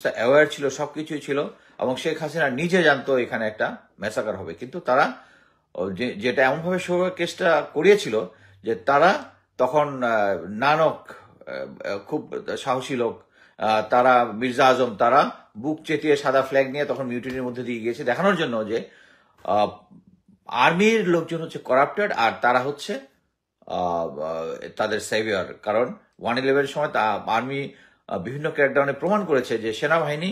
Aware ছিল, সবকিছুই ছিল, এবং শেখ হাসিনা নিজে জানতো এখানে একটা ম্যাসাকার হবে, কিন্তু তারা যেটা এমনভাবে কেসটা করিয়েছিল যে তারা তখন নানক খুব সাহসী লোক, তারা মির্জা আজম, তারা বুক চেতিয়ে সাদা ফ্ল্যাগ নিয়ে তখন মিউটিনির মধ্যে দিয়ে গিয়েছে দেখানোর জন্য যে আর্মির লোকজন হচ্ছে করাপ্টেড আর তারা হচ্ছে তাদের সেভিয়ার। কারণ 111 সময় আর্মি বিভিন্ন ক্র্যাকডাউনে প্রমাণ করেছে যে সেনাবাহিনী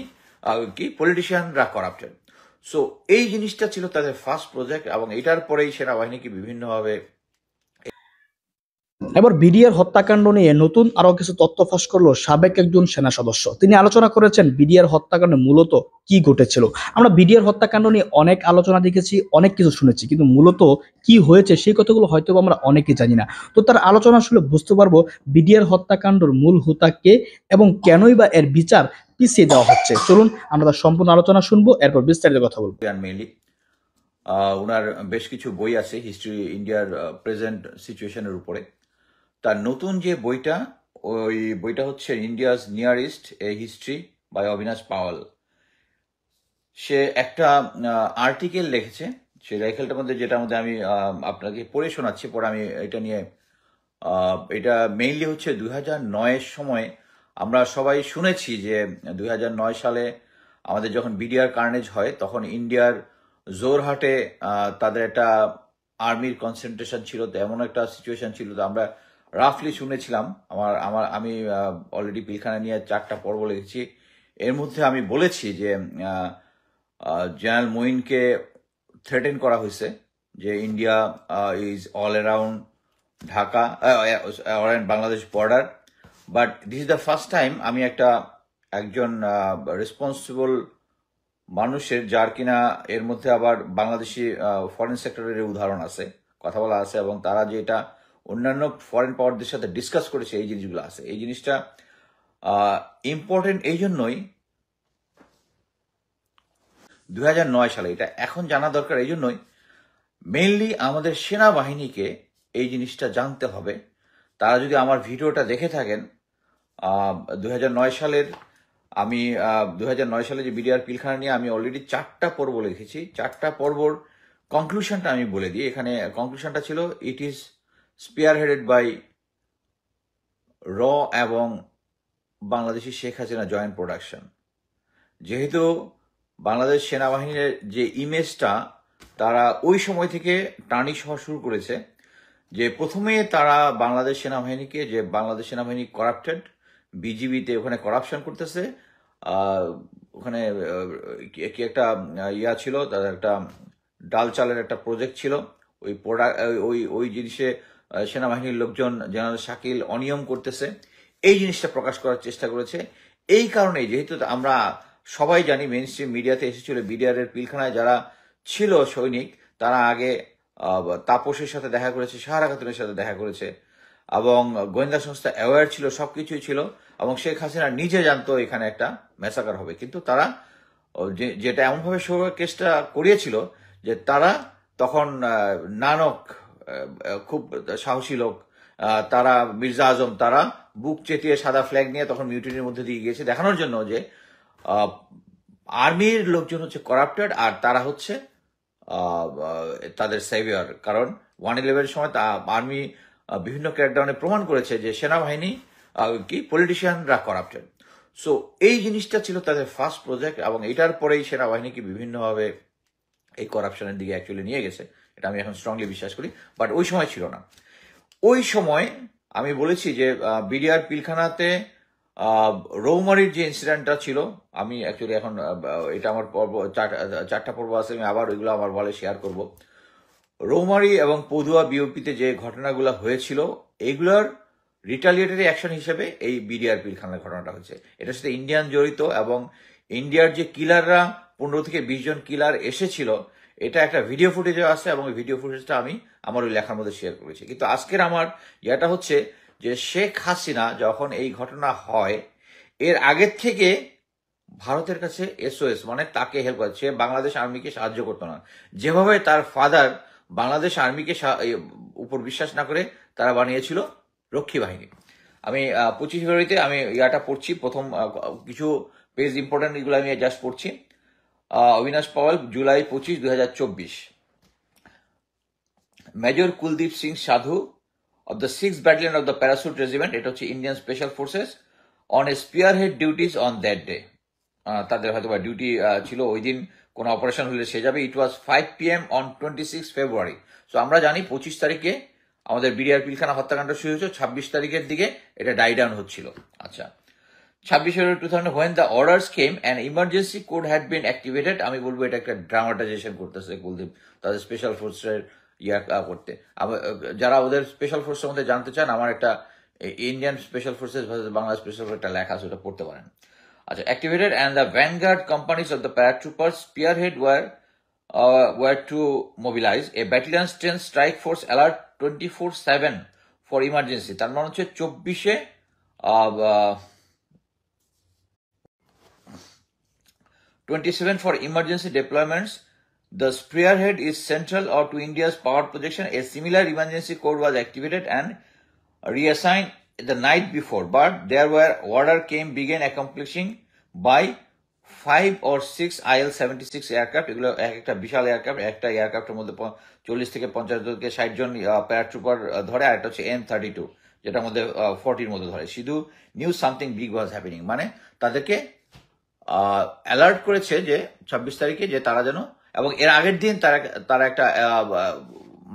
কি পলিটিশিয়ানরা করাপ্টেড। সো এই জিনিসটা ছিল তাদের ফার্স্ট প্রজেক্ট, এবং এটার পরেই সেনাবাহিনীকে বিভিন্নভাবে। এবার বিডিআর হত্যাকাণ্ড নিয়ে নতুন আরো কিছু তথ্য ফাঁস করলো সাবেক একজন সেনা সদস্য। তিনি আলোচনা করেছেন বিডিআর হত্যাকাণ্ডে মূলত কি ঘটেছিল। আমরা বিডিআর হত্যাকাণ্ড নিয়ে অনেক আলোচনা দেখেছি, অনেক কিছু শুনেছি, কিন্তু মূলত কি হয়েছে সেই কথাগুলো হয়তো আমরা অনেকে জানি না। তো তার আলোচনা শুনলে বুঝতে পারবো বিডিআর হত্যাকাণ্ডের মূল হোতা কে এবং কেনই বা এর বিচার পিছিয়ে দেওয়া হচ্ছে। চলুন আমরা তার সম্পূর্ণ আলোচনা শুনবো, এরপর বিস্তারিত কথা বলবো। মেইনলি ওনার বেশ কিছু বই আছে হিস্ট্রি, ইন্ডিয়ার প্রেজেন্ট সিচুয়েশনের উপরে। তার নতুন যে বইটা, ওই বইটা হচ্ছে India's near east a history by Avinash Paliwal. সে একটা আর্টিকেল লিখেছে, সেই আর্টিকেলটার মধ্যে যেটার মধ্যে আমি আপনাকে পড়ে শোনাচ্ছি, পরে আমি এটা নিয়ে এটা মেইনলি হচ্ছে 2009-এর সময় আমরা সবাই শুনেছি যে 2009 সালে আমাদের যখন বিডিআর কার্নেজ হয় তখন ইন্ডিয়ার জোরহাটে তাদের একটা আর্মির কনসেন্ট্রেশন ছিল, তো এমন একটা সিচুয়েশন ছিল। তো আমরা রাফলি শুনেছিলাম। আমি অলরেডি পিলখানা নিয়ে 4টা পর্ব লিখেছি। এর মধ্যে আমি বলেছি যে জেনারেল মঈনকে থ্রেটেন করা হয়েছে যে India is all around Dhaka Bangladesh border. But this is the first time আমি একজন রেসপন্সিবল মানুষের, যার কিনা এর মধ্যে আবার বাংলাদেশি ফরেন সেক্টরের উদাহরণ আছে, কথা বলা আছে, এবং তারা যে এটা অন্যান্য ফরেন পাওয়ারদের সাথে ডিসকাস করেছে, এই জিনিসগুলো আছে। এই জিনিসটা ইম্পর্টেন্ট এই জন্যই 2009 সালে, এটা এখন জানা দরকার এই জন্যই মেইনলি আমাদের সেনাবাহিনীকে এই জিনিসটা জানতে হবে। তারা যদি আমার ভিডিওটা দেখে থাকেন 2009 সালের, আমি 2009 সালে যে বিডিআর পিলখানা নিয়ে আমি অলরেডি 4টা পর্ব লিখেছি। 4টা পর্বর কনক্লুশনটা আমি বলে দিই। এখানে কনক্লুশনটা ছিল ইট ইজ স্পিয়ারহেডেড বাই র এবং বাংলাদেশি শেখ হাসিনা জয়েন্ট প্রোডাকশন। যেহেতু বাংলাদেশ সেনাবাহিনীর যে ইমেজটা তারা ওই সময় থেকে টার্নিশ হওয়া শুরু করেছে, যে প্রথমে তারা বাংলাদেশ সেনাবাহিনীকে, যে বাংলাদেশ সেনাবাহিনী করাপ্টেড, বিজিবিতে ওখানে করাপশন করতেছে, ওখানে কি একটা ইয়া ছিল, তাদের একটা ডাল চালের একটা প্রজেক্ট ছিল, ওই ওই জিনিসে সেনাবাহিনীর লোকজন জেনারেল শাকিল অনিয়ম করতেছে, এই জিনিসটা প্রকাশ করার চেষ্টা করেছে। এই কারণে যেহেতু আমরা সবাই জানি মেইন স্ট্রিম মিডিয়াতে এসেছিল, বিডিআর এর পিলখানায় যারা ছিল সৈনিক, তারা আগে তাপসের সাথে দেখা করেছে, সাহারা খাতুনের সাথে দেখা করেছে, এবং গোয়েন্দা সংস্থা অ্যাওয়্যার ছিল, সবকিছুই ছিল, এবং শেখ হাসিনা নিজে জানতো এখানে একটা ম্যাসাকার হবে, কিন্তু তারা যেটা এমনভাবে কেসটা করিয়েছিল যে তারা তখন নানক খুব সাহসী লোক, তারা মির্জা আজম, তারা বুক চেতিয়ে সাদা ফ্ল্যাগ নিয়ে তখন মিউটিনির মধ্যে দিয়ে গিয়েছে দেখানোর জন্য যে আর্মির লোকজন হচ্ছে করাপ্টেড আর তারা হচ্ছে তাদের সেভিয়ার। কারণ 111 সময় আর্মি বিভিন্ন ক্র্যাকডাউনে প্রমাণ করেছে যে সেনাবাহিনী কি পলিটিশিয়ানরা করাপ্টেড। সো এই জিনিসটা ছিল তাদের ফার্স্ট প্রজেক্ট, এবং এটার পরেই সেনাবাহিনীকে বিভিন্নভাবে এই করাপশনের দিকে অ্যাকচুয়ালি নিয়ে গেছে। এটা আমি এখন স্ট্রংলি বিশ্বাস করি, বাট ওই সময় ছিল না। ওই সময় আমি বলেছি যে বিডিআর পিলখানাতে রৌমারির যে ইনসিডেন্টটা ছিল, আমি অ্যাকচুয়ালি এখন এটা আমার পর্ব 4টা পর্ব আছে, আমি আবার ওইগুলো আমার বলে শেয়ার করব। রৌমারি এবং পদুয়া বিওপিতে যে ঘটনাগুলো হয়েছিল, এইগুলোর রিটালিয়েটারি অ্যাকশন হিসেবে এই বিডিআর পিলখানার ঘটনাটা হয়েছে। এটার সাথে ইন্ডিয়ান জড়িত, এবং ইন্ডিয়ার যে কিলাররা 15 থেকে 20 জন কিলার এসেছিল, এটা একটা ভিডিও ফুটেজও আছে, এবং এই ভিডিও ফুটেজটা আমি আমার ওই লেখার মধ্যে শেয়ার করেছি। কিন্তু আজকের আমার ইয়েটা হচ্ছে যে শেখ হাসিনা যখন এই ঘটনা হয়, এর আগের থেকে ভারতের কাছে এসওএস, মানে তাকে হেল্প করে, সে বাংলাদেশ আর্মিকে সাহায্য করতো না। যেভাবে তার ফাদার বাংলাদেশ আর্মিকে উপর বিশ্বাস না করে তারা বানিয়েছিল রক্ষী বাহিনী। আমি 25 ফেব্রুয়ারিতে আমি ইয়াটা পড়ছি, প্রথম কিছু পেজ ইম্পর্টেন্ট, এগুলো আমি জাস্ট পড়ছি। অবিনাশ পাওয়াল, জুলাই 25, 2024। মেজর কুলদীপ সিং সাধু of the 6th Battalion of the Parachute Regiment, এটা হচ্ছে Indian special forces, on a spearhead duties on that day. তাদের হয়তো বা ডিউটি ছিল ওই দিন, কোনো অপারেশন হলে সে যাবে। ইট ওয়াজ 5 PM অন 26 ফেব্রুয়ারি। সো আমরা জানি 25 তারিখে আমাদের বিডিআর পিলখানা হত্যাকাণ্ড শুরু হয়েছে, 26 তারিখের দিকে এটা ডাই ডাউন হচ্ছিল। আচ্ছা, 26 ফেব্রুয়ারি 2000 when the orders came an emergency code had been activated। আমি বলবো এটা একটা ড্রামাটাইজেশন করতেছে কুলদীপ তাদের স্পেশাল ফোর্সের করতে। যারা ওদের স্পেশাল ফোর্স সম্বন্ধে জানতে চান, আমার একটা Indian special forces Bangla special force একটা লেখা আছে, ওটা পড়তে পারেন। আচ্ছা, activated and the vanguard companies of the paratroopers spearhead were to mobilize a battalion's 10th strike force alert 24/7 for emergency। তার মানে হচ্ছে 27 for emergency deployments। The spearhead is central or to India's power projection. A similar emergency code was activated and reassigned the night before, but there were order began accomplishing by 5 or 6 IL-76 aircraft। এগুলো একটা বিশাল aircraft, একটা এয়ারক্রাফটের মধ্যে 40 থেকে 50 থেকে 60 জন paratrooper ধরে, আর একটা হচ্ছে M32 যেটার মধ্যে 40-র মধ্যে ধরে। শুধু new something big was happening, মানে তাদেরকে অ্যালার্ট করেছে যে 26 তারিখে যে তারা যেন, এবং এর আগের দিন তারা একটা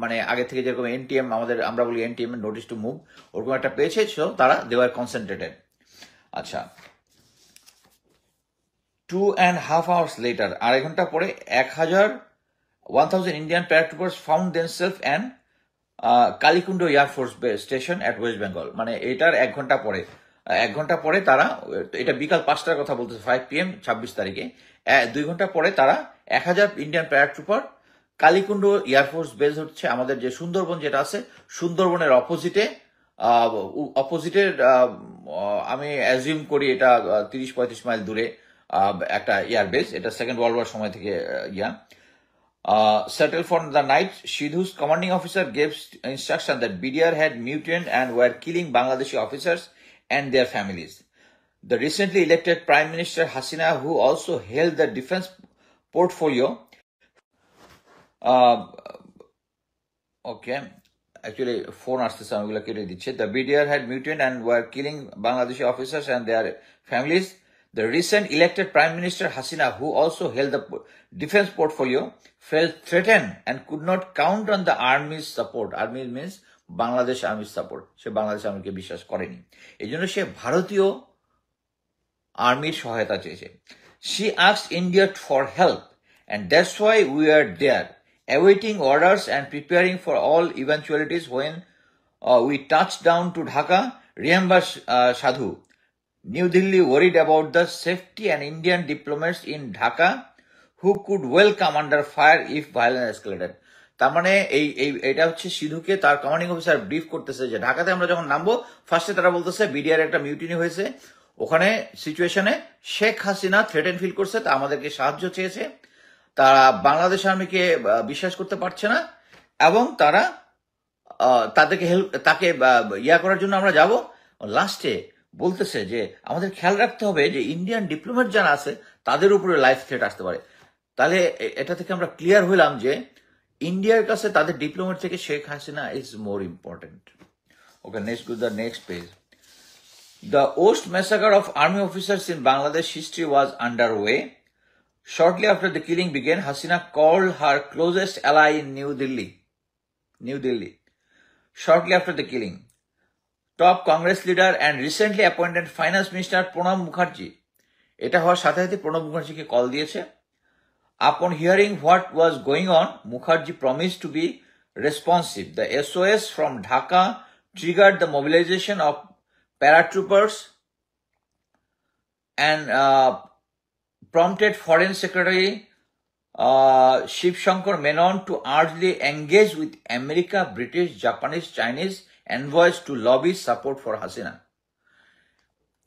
মানে আগে থেকে যেরকম এনটিএম আমরা বলি এনটিএম নোটিস টু মুভ, ওরকম একটা পেয়েছে। সো তারা দে ওয়ার কনসেন্ট্রেটেড। আচ্ছা, 2.5 hours later, 2.5 ঘন্টা পরে 1000 Indian paratroopers found themselves and Kalaikunda air force station at West Bengal. মানে এটার 1 ঘন্টা পরে তারা, এটা বিকাল 5টার কথা বলতেছে, 5 PM 26 তারিখে, 2 ঘন্টা পরে তারা 1000 Indian paratrooper Kalaikunda air force base হচ্ছে আমাদের যে সুন্দরবন যেটা আছে, সুন্দরবনের অপোজিটে আমি অ্যাজিউম করি এটা 30-35 মাইল দূরে একটা এয়ারবেস। এটা সেকেন্ড ওয়ার্ল্ড ওয়ার সময় থেকে settled for the night. Sidhu's commanding officer gave instruction that BDR had mutinied and were killing Bangladeshi officers and their families. The recently elected Prime Minister Hasina, who also held the defense portfolio, actually phone আসতেছে, আমি এগুলো কেটে দিচ্ছি। The BDR had mutinied and were killing Bangladeshi officers and their families. The recent elected Prime Minister Hasina, who also held the defense portfolio, felt threatened and could not count on the army's support. Army means Bangladesh Army's support. সে বাংলাদেশ আর্মিকে বিশ্বাস করেনি, এই জন্য সে ভারতীয় আর্মির সহায়তা চেয়েছে। She asked India for help and that's why we are there, awaiting orders and preparing for all eventualities when we touch down to Dhaka. Remember Sadhu, New Delhi worried about the safety and Indian diplomats in Dhaka who could well come under fire if violence escalated। তার মানে এটা হচ্ছে সিধুকে তার commanding officer brief করতেছে যে ঢাকাতে আমরা যখন নামবো, ফার্স্টে তারা বলতেছে বিডিআর একটা মিউটিনি হয়েছে, ওখানে সিচুয়েশনে শেখ হাসিনা থ্রেটেন ফিল করছে, তা আমাদেরকে সাহায্য চেয়েছে, তারা বাংলাদেশ আর্মিকে বিশ্বাস করতে পারছে না, এবং তারা তাকে করার জন্য আমরা যাব। লাস্টে বলতেছে যে আমাদের খেয়াল রাখতে হবে যে ইন্ডিয়ান ডিপ্লোম্যাট যারা আছে তাদের উপরে লাইফ থ্রেট আসতে পারে। তাহলে এটা থেকে আমরা ক্লিয়ার হইলাম যে ইন্ডিয়ার কাছে তাদের ডিপ্লোম্যাট থেকে Sheikh Hasina is more important. Okay, next page. The worst massacre of army officers in Bangladesh history was underway. Shortly after the killing began, Hasina called her closest ally in New Delhi. Shortly after the killing, top Congress leader and recently appointed finance minister Pranab Mukherjee, এটা হওয়ার সাথে সাথে Pranab মুখার্জিকে call দিয়েছে। Upon hearing what was going on, Mukherjee promised to be responsive. The SOS from Dhaka triggered the mobilization of paratroopers and prompted Foreign Secretary Shiv Shankar Menon to urgently engage with America, British, Japanese, Chinese envoys to lobby support for Hasina.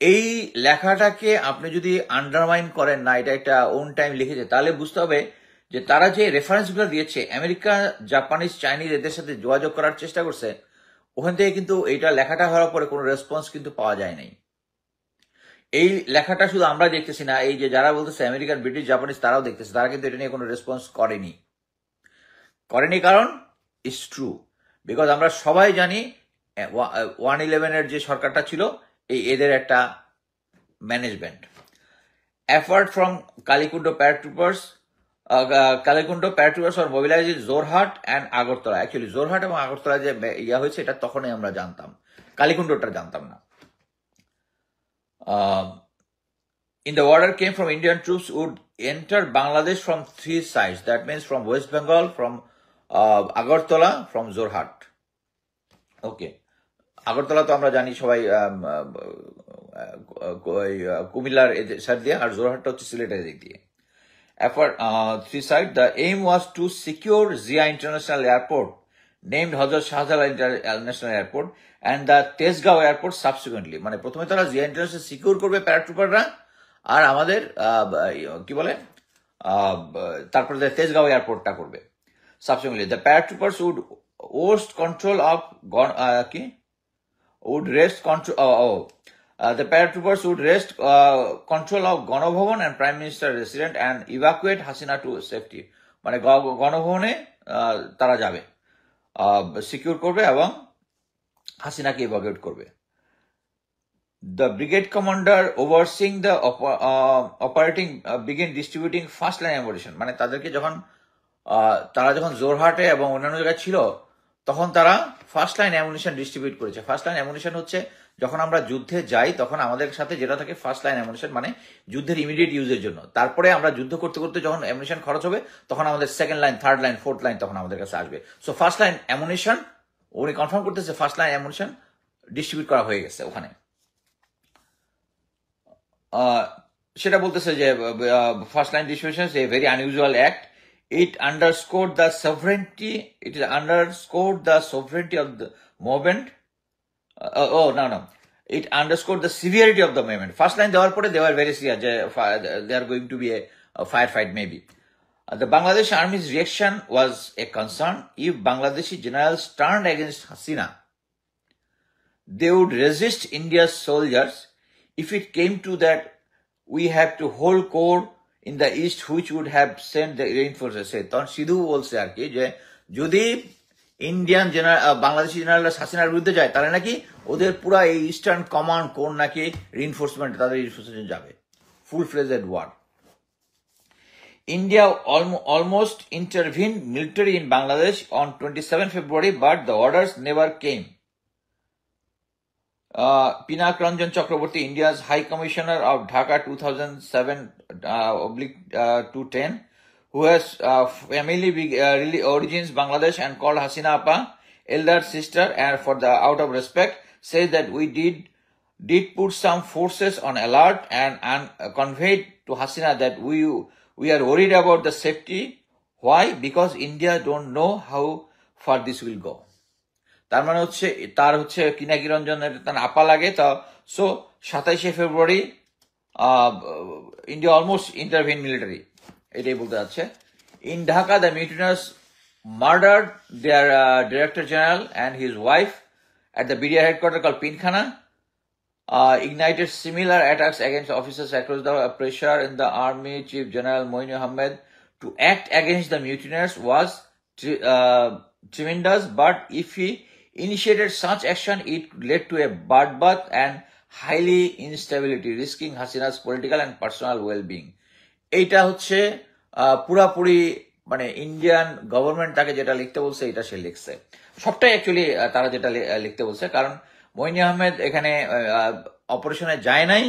এই লেখাটাকে আপনি যদি undermine করেন না, এটা একটা on time লিখেছে, তাহলে বুঝতে হবে যে তারা যে রেফারেন্সগুলো দিয়েছে, আমেরিকা, জাপানিজ, চাইনিজ এদের সাথে যোগাযোগ করার চেষ্টা করছে, ওখান থেকে কিন্তু এইটা লেখাটা হওয়ার পরে কোনো রেসপন্স কিন্তু পাওয়া যায় নাই। এই লেখাটা শুধু আমরা দেখতেছি না, এই যে যারা বলতেছে আমেরিকান, ব্রিটিশ, জাপানিজ তারাও দেখতেছে, তারা কিন্তু এটা নিয়ে কোনো রেসপন্স করেনি কারণ ইটস ট্রু, বিকজ আমরা সবাই জানি 111-এর যে সরকারটা ছিল এদের একটা management. Apart from Kalaikunda paratroopers, আর mobilise Jorhat and Agartala. Actually Jorhat এবং আগরতলা যে ইয়া হয়েছে এটা তখনই আমরা জানতাম, কালিকুন্ডটা জানতাম না। In the order came from Indian troops would enter Bangladesh from 3 sides. That means from West Bengal, from Agartala, from Jorhat. Okay. Agartala তো আমরা জানি সবাই কুমিল্লার সাইড দিয়ে, আর জোরহাটটা হচ্ছে সিলেটের দিক দিয়ে। Three side, the aim was to secure Zia International Airport, named Hazrat Shahjalan International Airport, and the Tesgaon Airport subsequently. মানে প্রথমে তারা জিয়া ইন্টারন্যাশনাল সিকিউর করবে প্যারাট্রুপাররা, আর আমাদের কি বলে তারপরে তেজগাঁও এয়ারপোর্টটা করবে subsequently. The paratroopers would oust control of the paratroopers would wrest control of Ganabhavan and Prime Minister resident and evacuate Hasina to safety. মানে গণভবনে তারা যাবে, সিকিউর করবে এবং হাসিনাকে ইভাকুয়েট করবে। The brigade commander overseeing the operating began distributing first line ammunition. মানে তাদেরকে যখন তারা যখন জোরহাটে এবং অন্যান্য জায়গায় ছিল তখন তারা ফার্স্ট লাইন অ্যামুনিশন ডিস্ট্রিবিউট করেছে। ফার্স্ট লাইন অ্যামুনিশন হচ্ছে যখন আমরা যুদ্ধে যাই তখন আমাদের সাথে যেটা থাকে ফার্স্ট লাইন অ্যামুনিশন, মানে যুদ্ধের ইমিডিয়েট ইউজের জন্য। তারপরে আমরা যুদ্ধ করতে করতে যখন অ্যামুনিশন খরচ হবে তখন আমাদের second line, third line, fourth line তখন আমাদের কাছে আসবে। সো ফার্স্ট লাইন অ্যামুনিশন উনি কনফার্ম করতেছে ফার্স্ট লাইন অ্যামুনিশন ডিস্ট্রিবিউট করা হয়ে গেছে ওখানে। সেটা বলতেছে যে first line distribution is a very unusual act. It underscored the sovereignty of the movement. It underscored the severity of the movement. First line দেওয়ার পরে they were very serious. They are going to be a firefight maybe. The Bangladesh Army's reaction was a concern. If Bangladeshi generals turned against Hasina, they would resist India's soldiers. If it came to that, we have to hold core in the east which would have sent the reinforcements. তখন সিধু বলছে আর কি যে যদি Indian Bangladeshi general হাসিনার বিরুদ্ধে যায় তাহলে নাকি ওদের পুরা এই ইস্টার্ন কমান্ড কোর নাকি রিইনফোর্সমেন্ট, তাদের রিইনফোর্সমেন্ট যাবে, full fledged war. India almost intervened military in Bangladesh on 27 February, but the orders never came. Pinak Ranjan Chakraborty, India's High Commissioner of Dhaka 2007/210, who has family origins Bangladesh and called Hasina Appa elder sister, and for the out of respect says that we did put some forces on alert and conveyed to Hasina that we are worried about the safety. Why? Because India don't know how far this will go. তার মানে হচ্ছে তার হচ্ছে পিনাকি রঞ্জনের তার আপা লাগে। তা so 27 February India almost intervene military, এটাই বলতে যাচ্ছে। In Dhaka the mutineers murdered their director general and his wife at the BDR headquarters called Pinkhana, ignited similar attacks against officers across the pressure in the army. Chief General Moin Ahmed to act against the mutineers was tremendous, but if he initiated such action, it led to a bloodbath and highly instability, risking Hasina's political and personal well-being. এইটা হচ্ছে পুরাপুরি মানে Indian government তাকে যেটা লিখতে বলছে এটা সে লিখছে, সবটাই অ্যাকচুয়ালি তারা যেটা লিখতে বলছে। কারণ মইন আহমেদ এখানে অপারেশনে যায় নাই,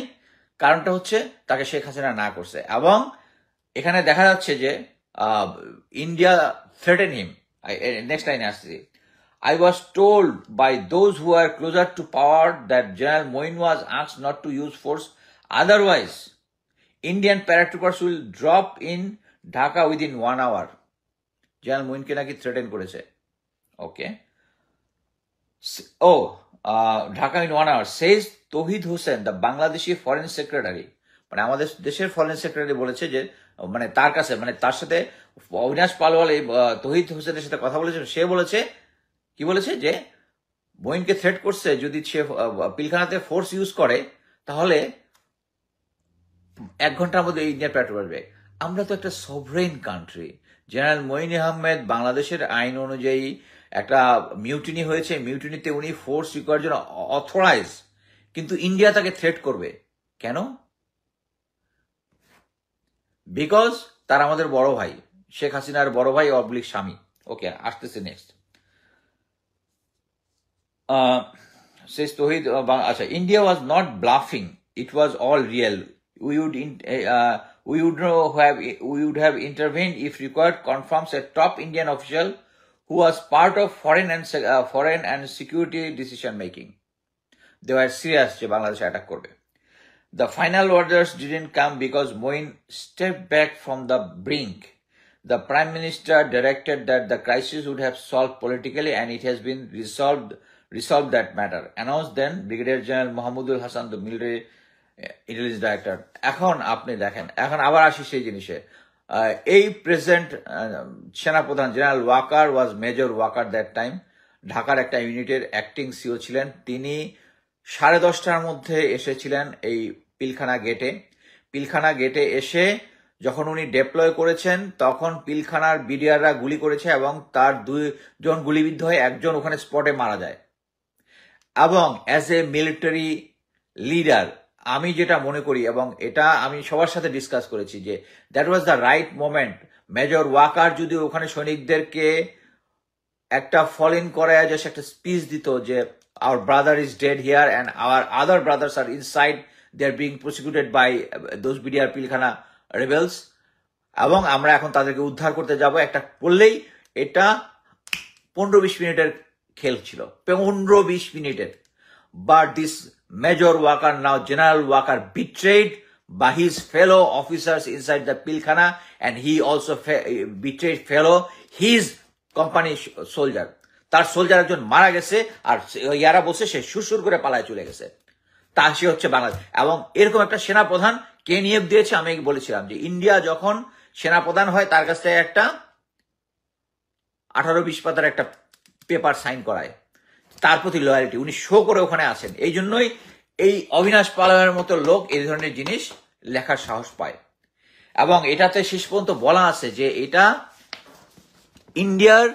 কারণটা হচ্ছে তাকে শেখ হাসিনা না করছে। এবং এখানে দেখা যাচ্ছে যে ইন্ডিয়া থ্রেটেন হিম। নেক্সট লাইনে আসছি, I was told by those who are closer to power that General Moin was asked not to use force. Otherwise, Indian paratroopers will drop in Dhaka within 1 hour. General Moin ke naki threaten koreche. Okay. Dhaka in 1 hour, says Tauhid Hussain, the Bangladeshi Foreign Secretary. মানে আমাদের দেশের foreign secretary বলেছে যে মানে তার কাছে মানে তার সাথে অবিনাশ পালওয়াল এই তৌহিদ হোসেনের সাথে কথা বলেছে। সে বলেছে কি বলেছে যে মইনকে থ্রেট করছে যদি সে পিলখানাতে ফোর্স ইউজ করে তাহলে 1 ঘন্টার মধ্যে ইন্ডিয়ার পেট্রোল আসবে। আমরা তো একটা sovereign country. General Moeen Ahmed বাংলাদেশের আইন অনুযায়ী একটা মিউটিনি হয়েছে, মিউটিনিতে উনি ফোর্স রিকোয়ার জন্য অথরাইজ, কিন্তু ইন্ডিয়া তাকে থ্রেট করবে কেন? বিকজ তার আমাদের বড় ভাই, শেখ হাসিনার বড় ভাই অবলিক স্বামী। ওকে, আসতেছে next. says Tohid, acha, India was not bluffing; it was all real. We would have intervened if required. Confirms a top Indian official who was part of foreign and security decision making. They were serious যে Bangladesh attack করবে। The final orders didn't come because Moin stepped back from the brink. The Prime Minister directed that the crisis would have solved politically, and it has been resolved that matter. Announced then Brigadier General Mohammedul Hassan, the military intelligence director. এখন আপনি দেখেন, এখন আবার আসি সেই জিনিসে। এই present সেনাপ্রধান general Waker was major Waker that time, ঢাকার একটা ইউনিটের অ্যাক্টিং সিও ছিলেন। তিনি 10:30টার মধ্যে এসেছিলেন এই পিলখানা গেটে এসে যখন উনি ডেপ্লয় করেছেন, তখন পিলখানার বিডিআররা গুলি করেছে এবং তার 2 জন গুলিবিদ্ধ হয়ে 1 জন ওখানে স্পটে মারা যায়। এবং অ্যাজ এ মিলিটারি লিডার আমি যেটা মনে করি, এবং এটা আমি সবার সাথে ডিসকাস করেছি, যে that was the right moment. Major Waker যদি ওখানে সৈনিকদেরকে একটা ফল ইন করে জাস্ট একটা স্পিচ দিত যে our brother is dead here and our other brothers are inside, they are being prosecuted by those BDR Pilkhana rebels, এবং আমরা এখন তাদেরকে উদ্ধার করতে যাব, একটা বললেই এটা 15-20 মিনিটের খেল ছিল, 15-20 মিনিটের। But this Major Walker, now General Walker, betrayed by his fellow officers inside the pilkhana, and he also betrayed his company soldier. তার সোলজার একজন মারা গেছে, আর ইয়ারা বলছে সে সুরসুর করে পালায় চলে গেছে। তা সে হচ্ছে বাংলাদেশ। এবং এরকম একটা সেনাপ্রধান কে নিয়োগ দিয়েছে? আমি বলেছিলাম যে ইন্ডিয়া যখন সেনাপ্রধান হয় তার কাছ থেকে একটা 18-20 পাতার একটা পেপার সাইন করায়, তার প্রতি লয়ালিটি উনি শো করে ওখানে আছেন। এই জন্যই এই অবিনাশ পালের মতো লোক এই ধরনের জিনিস লেখার সাহস পায়। এবং এটাতে শেষ পর্যন্ত বলা আছে যে এটা ইন্ডিয়ার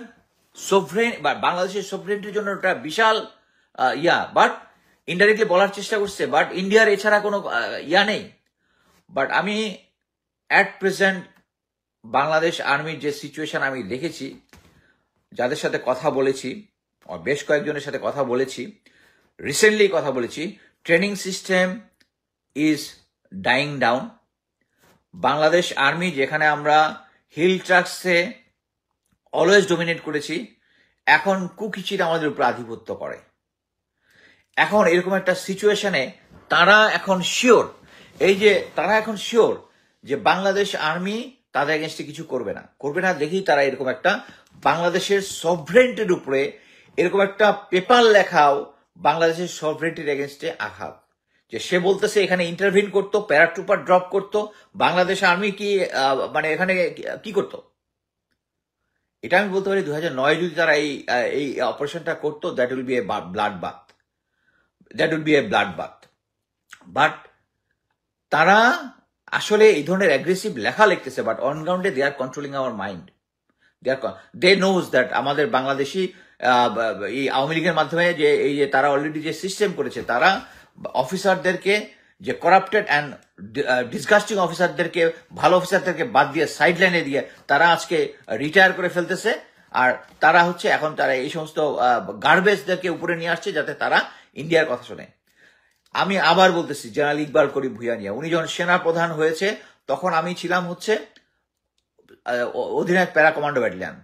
সোভরেন বা বাংলাদেশের সোভরেনিটির জন্য একটা বিশাল বাট ইনডাইরেক্টলি বলার চেষ্টা করছে, বাট ইন্ডিয়ার এছাড়া কোনো নেই। বাট আমি অ্যাট প্রেজেন্ট বাংলাদেশ আর্মির যে সিচুয়েশন আমি দেখেছি, যাদের সাথে কথা বলেছি, বেশ কয়েকজনের সাথে কথা বলেছি, রিসেন্টলি কথা বলেছি, training system is dyeing down. Bangladesh army যেখানে আমরা হিল ট্রাক্সে অলওয়েজ ডোমিনেট করেছি, এখন কুকিচিরা আমাদের উপর আধিপত্য করে। এখন এরকম একটা সিচুয়েশনে তারা এখন শিওর যে বাংলাদেশ আর্মি তাদের এগেনস্টে কিছু করবে না দেখেই তারা এরকম একটা বাংলাদেশের সভরেন্টির উপরে এরকম একটা পেপার লেখাও বাংলাদেশের সভরেন্টির এগেনস্টে আঘাত, যে সে বলতেছে এখানে ইন্টারভিন করতো, প্যারাট্রুপার ড্রপ করতো, বাংলাদেশ আর্মি কি মানে এখানে কি করতো? এটা আমি বলতে পারি 2009 যদি তারা এই অপারেশনটা করতো, that will be a bloodbath. But তারা আসলে এই ধরনের অ্যাগ্রেসিভ লেখা লিখতেছে, বাট অন গ্রাউন্ডে they are controlling our mind. They knows that আমাদের বাংলাদেশি এই আওয়ামী লীগের মাধ্যমে যে এই যে তারা অলরেডি যে সিস্টেম করেছে, তারা অফিসারদেরকে যে করাপ্টেড অ্যান্ড ডিসগাস্টিং অফিসারদেরকে, ভালো অফিসারদেরকে বাদ দিয়ে সাইড লাইনে দিয়ে তারা আজকে রিটায়ার করে ফেলতেছে। আর তারা হচ্ছে এখন তারা এই সমস্ত গার্বেজদেরকে উপরে নিয়ে আসছে যাতে তারা ইন্ডিয়ার কথা শোনে। আমি আবার বলতেছি, জেনারেল ইকবাল করিম ভুঁইয়া, উনি যখন সেনা প্রধান হয়েছে তখন আমি ছিলাম হচ্ছে অধিনায়ক প্যারা কমান্ডো ব্যাটালিয়ান।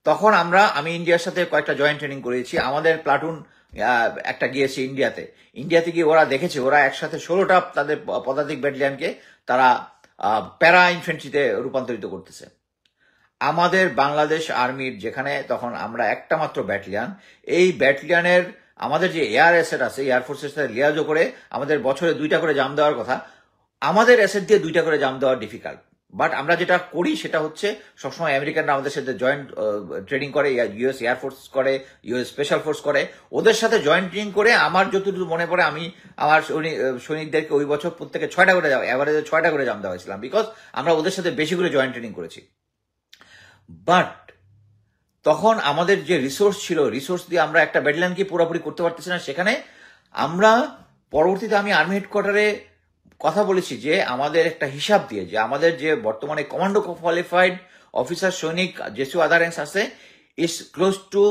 তখন আমি ইন্ডিয়ার সাথে কয়েকটা জয়েন্ট ট্রেনিং করেছি। আমাদের প্লাটুন একটা গিয়েছে ইন্ডিয়াতে গিয়ে ওরা দেখেছে, ওরা একসাথে 16টা তাদের পদাতিক ব্যাটালিয়ানকে তারা প্যারা ইনফেন্ট্রিতে রূপান্তরিত করতেছে। আমাদের বাংলাদেশ আর্মির যেখানে তখন আমরা একটা মাত্র ব্যাটালিয়ান, এই ব্যাটালিয়ানের আমাদের যে এয়ার অ্যাসেট আছে, এয়ারফোর্সের সাথে লিয়াজো করে আমাদের বছরে 2টা করে জাম দেওয়ার কথা, আমাদের অ্যাসেট দিয়ে 2টা করে জাম দেওয়া ডিফিকাল্ট। বাট আমরা যেটা করি সেটা হচ্ছে সবসময় আমেরিকানরা আমাদের সাথে জয়েন্ট ট্রেনিং করে, ইউএস এয়ারফোর্স করে, ইউএস স্পেশাল ফোর্স করে, ওদের সাথে জয়েন্ট ট্রেনিং করে আমার যতটুকু মনে পড়ে আমি আমার সৈনিকদেরকে ওই বছর প্রত্যেকে 6টা করে এভারেজে 6টা করে জাম দেওয়া হয়েছিলাম, বিকজ আমরা ওদের সাথে বেশি করে জয়েন্ট ট্রেনিং করেছি। বাট তখন আমাদের যে রিসোর্স ছিল, রিসোর্স দিয়ে আমরা একটা ব্যাটালিয়নকে পুরোপুরি করতে পারতেছি না। সেখানে আমরা পরবর্তীতে আমি আর্মি হেডকোয়ার্টারে কথা বলেছি যে আমাদের একটা হিসাব দিয়ে যে আমাদের যে বর্তমানে কমান্ডো কোয়ালিফাইড অফিসার সৈনিক জেসিও আদার র্যাঙ্কস আছে ইজ ক্লোজ টু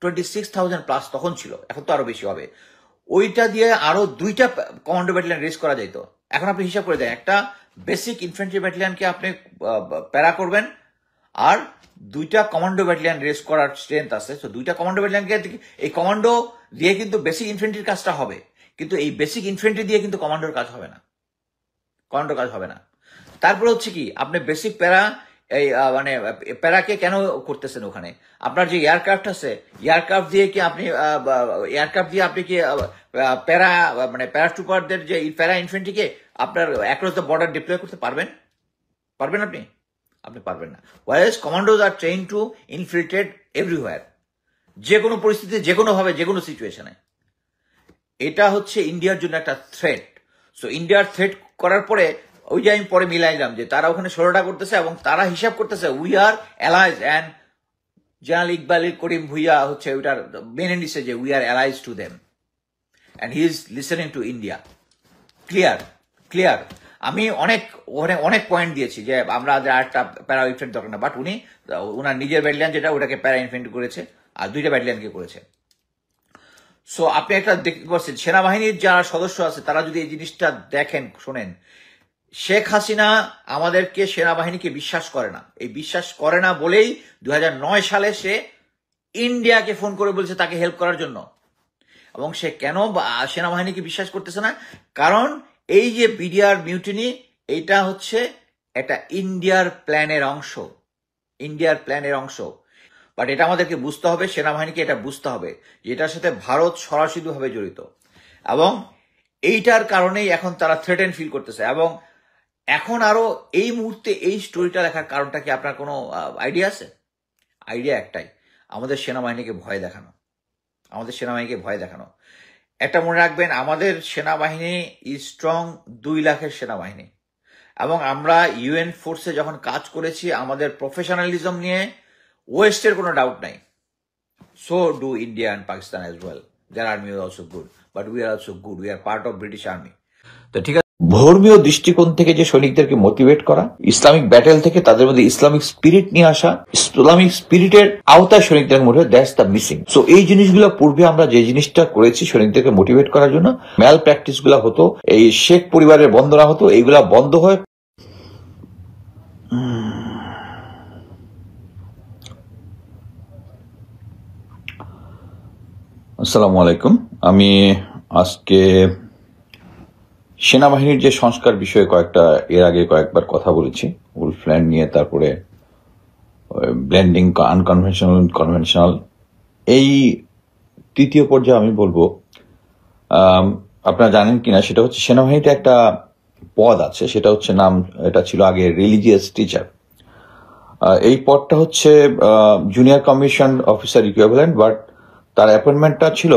26,000 প্লাস তখন ছিল, এখন তো আরো বেশি হবে। ওইটা দিয়ে আরো 2টা কমান্ডো ব্যাটালিয়ন রেস করা যেত। এখন আপনি হিসাব করে দেন, একটা বেসিক ইনফ্যান্ট্রি ব্যাটালিয়নকে আপনি প্যারা করবেন, আর 2টা কমান্ডো ব্যাটালিয়ন রেস করার স্ট্রেংথ আছে। তো 2টা কমান্ডো ব্যাটালিয়নকে, এই কমান্ডো দিয়ে কিন্তু বেসিক ইনফ্যান্ট্রির কাজটা হবে, কিন্তু এই বেসিক ইনফ্যান্ট্রি দিয়ে কিন্তু কমান্ডোর কাজ হবে না, কমান্ডোর কাজ হবে না। তারপরে হচ্ছে কি, আপনি বেসিক প্যারা এই মানে প্যারাকে কেন করতেছেন? ওখানে আপনার যে এয়ারক্রাফট আছে, এয়ারক্রাফট দিয়ে কি আপনি কি প্যারা মানে প্যারাট্রুপারদের যে প্যারা ইনফ্যান্ট্রিকে আপনার অ্যাক্রস দ্য বর্ডার ডিপ্লয় করতে পারবেন? আপনি পারবেন না। ওয়াইজ কমান্ডোজ আর ট্রেন টু ইনফিল্ট্রেট এভরিওয়্যার, যে কোনো পরিস্থিতিতে, যে কোনো ভাবে, যে কোনো সিচুয়েশনে। এটা হচ্ছে ইন্ডিয়ার জন্য একটা থ্রেট। সো ইন্ডিয়ার থ্রেট করার পরে ওই যে আমি পরে মিলাইলাম যে তারা ওখানে 16টা করতেছে এবং তারা হিসাব করতেছে we are allies, and general Iqbal Karim Bhuiyan হচ্ছে ওইটার মেনে নিচ্ছে যে we are allies to them and he is listening to India. Clear. আমি অনেক পয়েন্ট দিয়েছি যে আমরা আরেকটা প্যারা ইনফ্যান্ট্রি দরকার না, বাট উনার নিজের ব্যাটালিয়ন যেটা ওটাকে প্যারা ইনফ্যান্ট্রি করেছে আর 2টা ব্যাটালিয়নকে করেছে। সো আপনি একটা দেখতে পাচ্ছেন সেনাবাহিনীর যারা সদস্য আছে তারা যদি এই জিনিসটা দেখেন, শোনেন, শেখ হাসিনা আমাদেরকে সেনাবাহিনীকে বিশ্বাস করে না। এই বিশ্বাস করে না বলেই 2009 সালে সে ইন্ডিয়াকে ফোন করে বলছে তাকে হেল্প করার জন্য। এবং সে কেন সেনাবাহিনীকে বিশ্বাস করতেছে না? কারণ এই যে বিডিআর মিউটিনি, এইটা হচ্ছে একটা ইন্ডিয়ার প্ল্যানের অংশ। বাট এটা আমাদেরকে বুঝতে হবে, সেনাবাহিনীকে এটা বুঝতে হবে যে এটার সাথে ভারত সরাসরিভাবে জড়িত, এবং এইটার কারণেই এখন তারা থ্রেটেন ফিল করতেছে। এবং এখন আরো এই মুহূর্তে এই স্টোরিটা লেখার কারণটা কি আপনার কোনো আইডিয়া আছে? আইডিয়া একটাই, আমাদের সেনাবাহিনীকে ভয় দেখানো। একটা মনে রাখবেন, আমাদের সেনাবাহিনী ইজ স্ট্রং 2 লাখের সেনাবাহিনী, এবং আমরা ইউএন ফোর্সে যখন কাজ করেছি আমাদের প্রফেশনালিজম নিয়ে ওয়েস্টের কোনো ডাউট নাই। So do India and Pakistan as well. Their army is also good, but we are also good, we are part of British army. তো ঠিক আছে, ধর্মীয় দৃষ্টিকোণ থেকে যে সৈনিকদেরকে মোটিভেট করা, ইসলামিক ব্যাটেল থেকে তাদের মধ্যে ইসলামিক স্পিরিট নিয়ে আসা, ইসলামিক স্পিরিটের আওতায় সৈনিকদের মধ্যে, দ্যাটস দ্য মিসিং। সো এই জিনিসগুলো পূর্বে আমরা যে জিনিসটা করেছি সৈনিকদেরকে মোটিভেট করার জন্য, ম্যাল প্র্যাকটিস গুলা হতো, এই শেখ পরিবারের বন্দনা হতো, এইগুলা বন্ধ হয়ে আসসালামু আলাইকুম। আমি আজকে সেনাবাহিনীর যে সংস্কার বিষয়ে এর আগে কয়েকবার কথা বলেছি, উলফল্যান্ড নিয়ে, তারপরে ব্লেন্ডিং আনকনভেনশনাল। এই তৃতীয় পর্যায়ে আমি বলবো, আপনারা জানেন কিনা সেটা হচ্ছে সেনাবাহিনীতে একটা পদ আছে, সেটা হচ্ছে এটা ছিল আগে রিলিজিয়াস টিচার। এই পদটা হচ্ছে junior commission officer equivalent, but তার অ্যাপয়েন্টমেন্টটা ছিল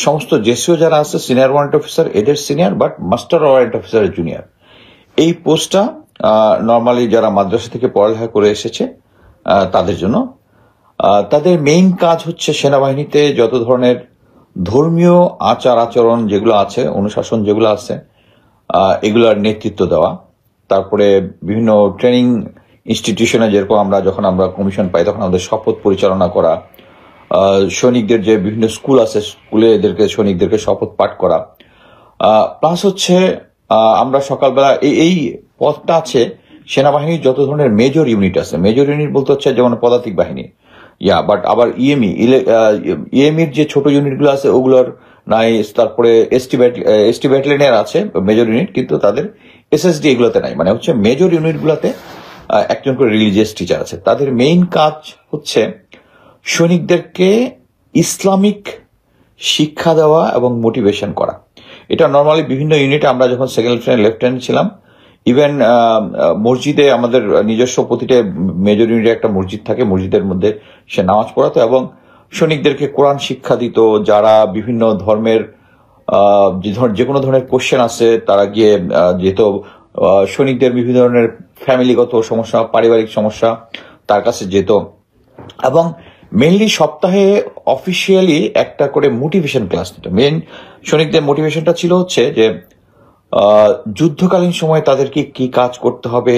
সমস্ত জেসিও যারা আছে সিনিয়র ওয়ারেন্ট অফিসার, এদের সিনিয়র, বাট মাস্টার ওয়ারেন্ট অফিসারের জুনিয়র। এই পোস্টটা নর্মালি যারা মাদ্রাসা থেকে পড়ালেখা করে এসেছে তাদের জন্য। তাদের মেইন কাজ হচ্ছে সেনাবাহিনীতে যত ধরনের ধর্মীয় আচার আচরণ যেগুলো আছে, অনুশাসন যেগুলো আছে, এগুলোর নেতৃত্ব দেওয়া। তারপরে বিভিন্ন ট্রেনিং ইনস্টিটিউশনে যেরকম যখন আমরা কমিশন পাই তখন আমাদের শপথ পরিচালনা করা, সৈনিকদের যে বিভিন্ন স্কুল আছে স্কুলে সৈনিকদেরকে শপথ পাঠ করা, প্লাস হচ্ছে আমরা সকালবেলা এই পদটা আছে সেনাবাহিনীর যত ধরনের মেজর ইউনিট আছে। মেজর ইউনিট বলতে হচ্ছে যেমন পদাতিক বাহিনী, বাট আবার ইএমইর যে ছোট ইউনিটগুলো আছে ওগুলোর নাই, তারপরে এসটি ব্যাটালিয়নের আছে মেজর ইউনিট, কিন্তু তাদের এসএসডি এগুলোতে নাই। মানে হচ্ছে মেজর ইউনিটগুলোতে একজন করে রিলিজিয়াস টিচার আছে। তাদের মেইন কাজ হচ্ছে সৈনিকদেরকে ইসলামিক শিক্ষা দেওয়া এবং মোটিভেশন করা। এটা নর্মালি বিভিন্ন ইউনিটে, আমরা যখন সেকেন্ড লেফটেন্যান্ট ছিলাম ইভেন মসজিদে আমাদের নিজস্ব প্রতিটা মেজর ইউনিটে একটা মসজিদ থাকে, মসজিদের মধ্যে সে নামাজ পড়াতো এবং সৈনিকদেরকে কোরআন শিক্ষা দিত। যারা বিভিন্ন ধর্মের যে কোনো ধরনের কোশ্চেন আছে তারা গিয়ে যেহেতু সৈনিকদের বিভিন্ন ধরনের ফ্যামিলিগত সমস্যা, পারিবারিক সমস্যা তার কাছে যেত। এবং মেনলি সপ্তাহে অফিসিয়ালি একটা করে মোটিভেশন ক্লাস নিত। মেন সৈনিকদের মোটিভেশনটা ছিল হচ্ছে যে যুদ্ধকালীন সময় তাদেরকে কি কাজ করতে হবে,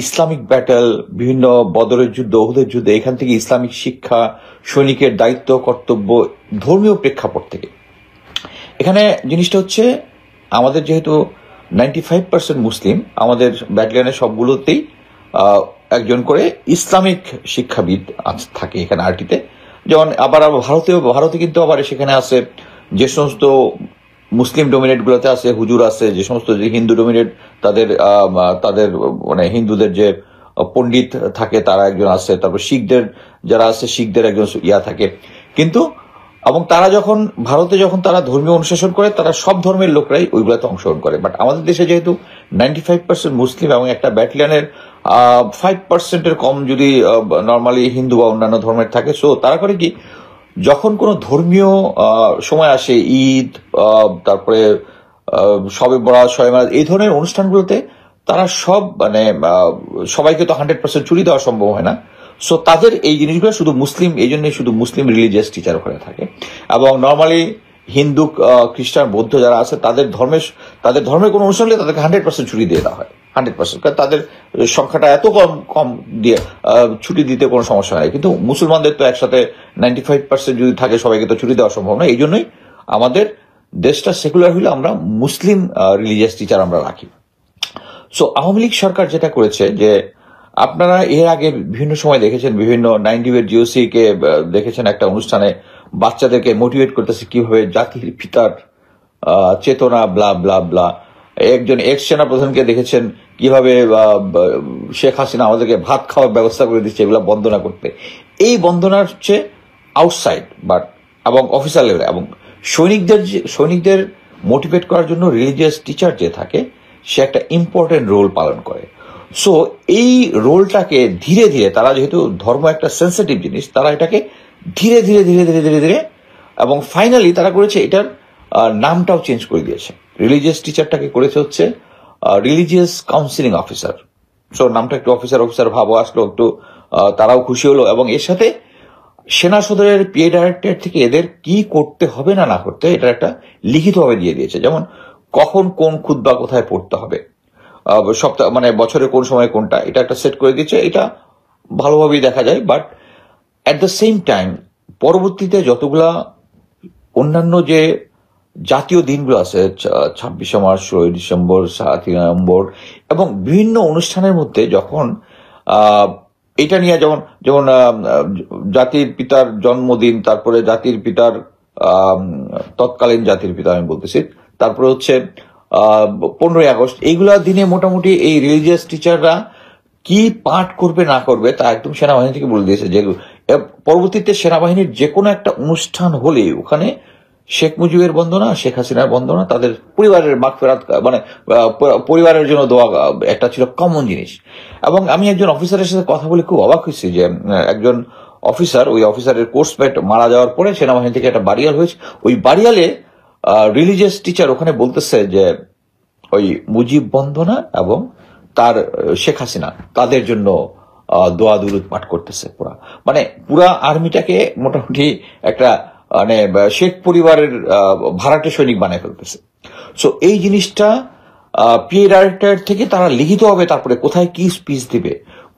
ইসলামিক ব্যাটেল, বিভিন্ন বদরের যুদ্ধ, উহুদের যুদ্ধ, এখান থেকে ইসলামিক শিক্ষা, সৈনিকের দায়িত্ব কর্তব্য, ধর্মীয় প্রেক্ষাপট থেকে। এখানে জিনিসটা হচ্ছে আমাদের যেহেতু 95% মুসলিম, আমাদের ব্যাটালিয়নের সবগুলোতেই একজন করে ইসলামিক শিক্ষাবিদ থাকে এখানে আরটিতে। যেমন আবার ভারতে কিন্তু আবার সেখানে আছে যে সমস্ত মুসলিম ডোমিনেট গুলোতে আছে হুজুর আছে, যে সমস্ত যে হিন্দু ডোমিনেট তাদের তাদের মানে হিন্দুদের যে পণ্ডিত থাকে তারা একজন আছে, তারপর শিখদের যারা আছে শিখদের একজন থাকে। কিন্তু এবং তারা ভারতে যখন তারা ধর্মীয় অনুশাসন করে তারা সব ধর্মের লোকরাই ওইগুলোতে অংশগ্রহণ করে। বাট আমাদের দেশে যেহেতু 95% মুসলিম এবং একটা ব্যাটালিয়নের 5%-এর কম যদি নর্মালি হিন্দু বা অন্যান্য ধর্মের থাকে, সো তারা করে কি যখন কোনো ধর্মীয় সময় আসে, ঈদ, তারপরে শবে বরাত, শবে মিলাদ, এই ধরনের অনুষ্ঠানগুলোতে তারা সব মানে সবাইকে তো 100% ছুটি দেওয়া সম্ভব হয় না। সো তাদের এই জিনিসগুলো শুধু মুসলিম, এই জন্যই শুধু মুসলিম রিলিজিয়াস টিচার ওখানে থাকে। এবং নর্মালি হিন্দু, খ্রিস্টান, বৌদ্ধ যারা আছে তাদের ধর্মের কোনো অনুষ্ঠান হলে তাদেরকে 100% ছুটি দিয়ে দেওয়া হয়, 100%, কারণ তাদের সংখ্যাটা এত কম দিয়ে ছুটি দিতে কোনো সমস্যা নেই। কিন্তু মুসলমানদের তো একসাথে 95% যদি থাকে সবাইকে তো ছুটি দেওয়া সম্ভব না। এই জন্যই আমাদের দেশটা সেকুলার হলে আমরা মুসলিম রিলিজিয়াস টিচার আমরা রাখি। সো আওয়ামী লীগ সরকার যেটা করেছে যে আপনারা এর আগে বিভিন্ন সময় দেখেছেন, বিভিন্ন 90 জিওসি কে দেখেছেন একটা অনুষ্ঠানে বাচ্চাদেরকে মোটিভেট করতেছে কিভাবে জাতির পিতার চেতনা ব্লা ব্লা ব্লা। একজন এক্স সেনা প্রধানকে দেখেছেন কিভাবে শেখ হাসিনা আমাদেরকে ভাত খাওয়ার ব্যবস্থা করে দিচ্ছে এগুলা বন্দনা করতে। এই বন্দনার হচ্ছে আউটসাইড বাট এবং অফিসার লেভেলে, এবং সৈনিকদের মোটিভেট করার জন্য রিলিজিয়াস টিচার যে থাকে সে একটা ইম্পর্টেন্ট রোল পালন করে। সো এই রোলটাকে ধীরে ধীরে তারা, যেহেতু ধর্ম একটা সেন্সিটিভ জিনিস, তারা এটাকে ধীরে ধীরে ধীরে ধীরে ধীরে ধীরে এবং ফাইনালি তারা করেছে এটার নামটাও চেঞ্জ করে দিয়েছে। রিলিজিয়াস টিচারটাকে করেছে হচ্ছে রিলিজিয়াস কাউন্সিলিং অফিসার। সো নামটা একটু অফিসার ভাবো আসলো, একটু তারাও খুশি হলো। এবং এর সাথে সেনা সদরের পিএ ডাইরেক্টর থেকে এদের কি করতে হবে না করতে এটা একটা লিখিতভাবে দিয়ে দিয়েছে। যেমন কখন কোন খুতবা কোথায় পড়তে হবে, সপ্তাহ মানে বছরের কোন সময় কোনটা, এটা একটা সেট করে দিচ্ছে। এটা ভালোভাবেই দেখা যায়। But at the same time পরবর্তীতে যতগুলা অন্যান্য যে জাতীয় দিনগুলো আছে, 26শে মার্চ, 16ই ডিসেম্বর, 7ই নভেম্বর, এবং বিভিন্ন অনুষ্ঠানের মধ্যে যখন এটা নিয়ে যেমন জাতির পিতার জন্মদিন, তারপরে জাতির পিতার তৎকালীন জাতির পিতা আমি বলতেছি, তারপরে হচ্ছে 15ই আগস্ট, এইগুলা দিনে মোটামুটি এই রিলিজিয়াস টিচাররা কি পাঠ করবে না করবে তা একদম সেনাবাহিনী থেকে বলে দিয়েছে। যে পরবর্তীতে সেনাবাহিনীর যে কোনো একটা অনুষ্ঠান হলে ওখানে শেখ মুজিবের বন্দনা, শেখ হাসিনার বন্দনা, তাদের পরিবারের মাগফিরাত মানে পরিবারের জন্য দোয়া একটা ছিল কমন জিনিস। এবং আমি একজন অফিসারের সাথে কথা বলে খুব অবাক হয়েছি যে একজন অফিসার, ওই অফিসারের কোর্সমেট মারা যাওয়ার পরে সেনাবাহিনী থেকে একটা বাড়িয়াল হয়েছে। ওই বাড়িয়ালে রিলিজিয়াস টিচার ওখানে বলতেছে যে ওই মুজিব বন্দনা এবং তার শেখ হাসিনা তাদের জন্য দোয়া দুরুদ পাঠ করতেছে। পুরা আর্মিটাকে মোটামুটি একটা মানে শেখ পরিবারের ভাড়াটে সৈনিক বানায় ফেলতেছে। সো এই জিনিসটা পিএ ডাইরেক্টর থেকে তারা লিখিত হবে, তারপরে কোথায় কি স্পিচ দিবে,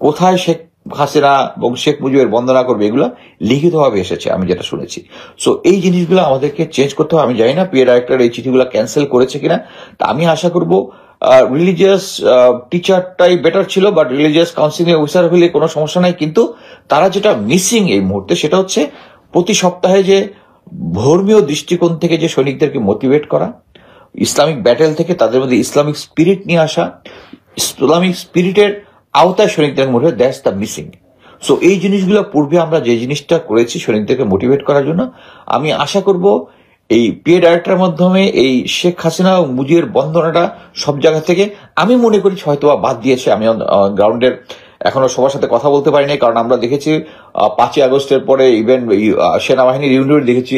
কোথায় শেখ হাসিনা এবং শেখ মুজিবের বন্দনা করবে, এগুলো লিখিতভাবে এসেছে আমি যেটা শুনেছি। সো এই জিনিসগুলো আমাদেরকে চেঞ্জ করতে হবে। আমি জানি না পিএ ডাইরেক্টর এই চিঠিগুলো ক্যান্সেল করেছে কিনা, তা আমি আশা করব রিলিজিয়াস টিচারটাই বেটার ছিল, বাট রিলিজিয়াস কাউন্সিলিং অফিসার হলে কোনো সমস্যা নাই। কিন্তু তারা যেটা মিসিং এই মুহূর্তে সেটা হচ্ছে প্রতি সপ্তাহে যে ধর্মীয় দৃষ্টিকোণ থেকে যে সৈনিকদেরকে মোটিভেট করা, ইসলামিক ব্যাটেল থেকে তাদের মধ্যে ইসলামিক স্পিরিট নিয়ে আসা, ইসলামিক স্পিরিটের আওতায় সৈনিকদের মধ্যে, দ্যাটস দ্য মিসিং। সো এই জিনিসগুলো পূর্বে আমরা যে জিনিসটা করেছি সৈনিকদেরকে মোটিভেট করার জন্য, আমি আশা করব এই পিএ ডাইরেক্টরের মাধ্যমে এই শেখ হাসিনা ও মুজিবের বন্দনাটা সব জায়গা থেকে আমি মনে করি হয়তো বাদ দিয়েছে। আমি গ্রাউন্ডের এখনো সবার সাথে কথা বলতে পারিনি, কারণ আমরা দেখেছি 5ই আগস্টের পরে ইভেন সেনাবাহিনীর ইউনিট দেখেছি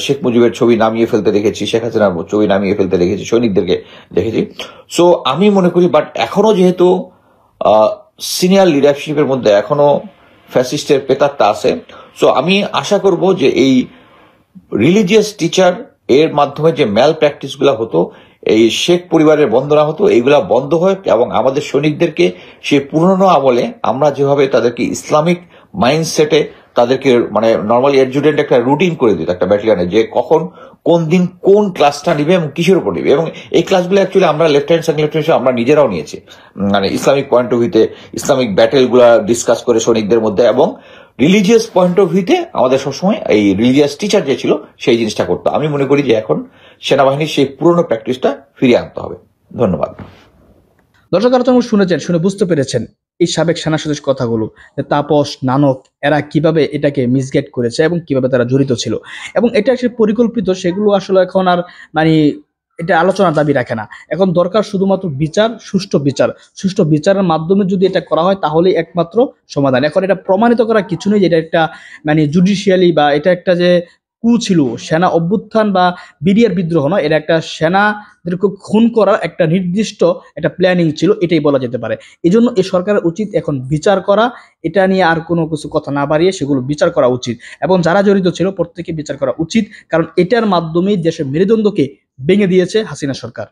শেখ মুজিবের ছবি নামিয়ে ফেলতে দেখেছি, শেখ হাসিনার ছবি নামিয়ে ফেলতে দেখেছি, সৈনিকদেরকে দেখেছি। সো আমি মনে করি বাট এখনো যেহেতু সিনিয়র লিডারশিপের মধ্যে এখনো ফ্যাসিস্টের পেতারটা আছে, সো আমি আশা করব যে এই রিলিজিয়াস টিচার এর মাধ্যমে যে ম্যাল প্র্যাকটিস গুলা হতো, এই শেখ পরিবারের বন্দনা হতো, এইগুলা বন্ধ হয় এবং আমাদের সৈনিকদেরকে সে পুরনো আমলে আমরা যেভাবে তাদেরকে ইসলামিক মাইন্ডসেটে তাদেরকে মানে নর্মালি অ্যাডজুটেন্ট একটা রুটিন করে দিত একটা ব্যাটালিয়নে, যে কখন কোন দিন কোন ক্লাসটা নিবে এবং কিসের উপর নিবে। এবং এই ক্লাসগুলো অ্যাকচুয়ালি আমরা লেফটেন্যান্ট সেকেন্ড লেফটেন্যান্ট আমরা নিজেরাও নিয়েছি, মানে ইসলামিক পয়েন্ট অফ ভিউতে ইসলামিক ব্যাটেল গুলা ডিসকাস করে সৈনিকদের মধ্যে, এবং রিলিজিয়াস পয়েন্ট অফ ভিউতে আমাদের সবসময় এই রিলিজিয়াস টিচার যে ছিল সেই জিনিসটা করতো। আমি মনে করি যে এখন সেনাবাহিনীর সেই পুরনো প্র্যাকটিসটা ফিরিয়ে আনতে হবে। ধন্যবাদ। দর্শক আলোচনা শুনেছেন, শুনে বুঝতে পেরেছেন এই সাবেক সেনা সদস্য কথাগুলো, যে তাপস, নানক এরা কিভাবে এটাকে মিসগাইড করেছে এবং কিভাবে তারা জড়িত ছিল, এবং এটা সে পরিকল্পিত, সেগুলো আসলে এখন আর মানে এটা আলোচনার দাবি রাখে না। এখন দরকার শুধুমাত্র বিচার, সুষ্ঠু বিচারের মাধ্যমে যদি এটা করা হয় তাহলেই একমাত্র সমাধান। এখন এটা প্রমাণিত করা কিছু নেই যে এটা একটা মানে জুডিশিয়ালি বা এটা একটা যে কু ছিল, সেনা অভ্যুত্থান বা বিডিআর বিদ্রোহ নয়, এটা একটা সেনাদেরকে খুন করার একটা নির্দিষ্ট একটা প্ল্যানিং ছিল, এটাই বলা যেতে পারে। এই জন্য এই সরকারের উচিত এখন বিচার করা, এটা নিয়ে আর কোনো কিছু কথা না বাড়িয়ে সেগুলো বিচার করা উচিত, এবং যারা জড়িত ছিল প্রত্যেকে বিচার করা উচিত, কারণ এটার মাধ্যমেই দেশের মেরুদণ্ডকে ভেঙে দিয়েছে হাসিনা সরকার।